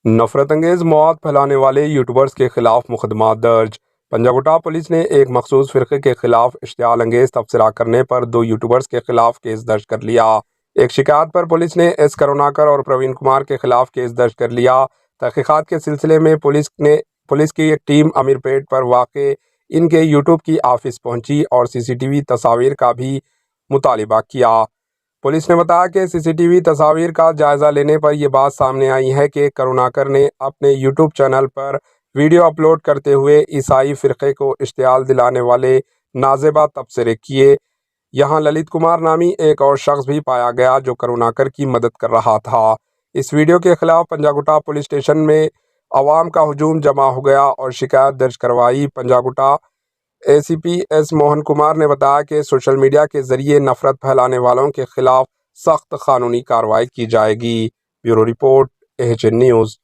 नफरत अंगेज मौत फैलाने वाले यूट्यूबर्स के खिलाफ मुकदमा दर्ज। पंजागुट्टा पुलिस ने एक मखसूस फ़िरक़े के खिलाफ इश्तियाल अंगेज तबसरा करने पर 2 यूट्यूबर्स के खिलाफ केस दर्ज कर लिया। एक शिकायत पर पुलिस ने एस करुणाकर और प्रवीण कुमार के खिलाफ केस दर्ज कर लिया। तहकीकात के सिलसिले में पुलिस की एक टीम अमीरपेट पर वाक़े इनके यूट्यूब की ऑफिस पहुंची और सीसीटीवी तस्वीर का भी मुतालिबा किया। पुलिस ने बताया कि सीसीटीवी तस्वीर का जायज़ा लेने पर यह बात सामने आई है कि करुणाकर ने अपने यूट्यूब चैनल पर वीडियो अपलोड करते हुए ईसाई फ़िरक़े को इश्तियाल दिलाने वाले नाज़ेबा तबसरे किए। यहाँ ललित कुमार नामी एक और शख्स भी पाया गया जो करुणाकर की मदद कर रहा था। इस वीडियो के खिलाफ पंजागुट्टा पुलिस स्टेशन में अवाम का हुजूम जमा हो गया और शिकायत दर्ज करवाई। पंजागुट्टा एसीपी एस मोहन कुमार ने बताया कि सोशल मीडिया के जरिए नफरत फैलाने वालों के खिलाफ सख्त कानूनी कार्रवाई की जाएगी। Bureau report, H news.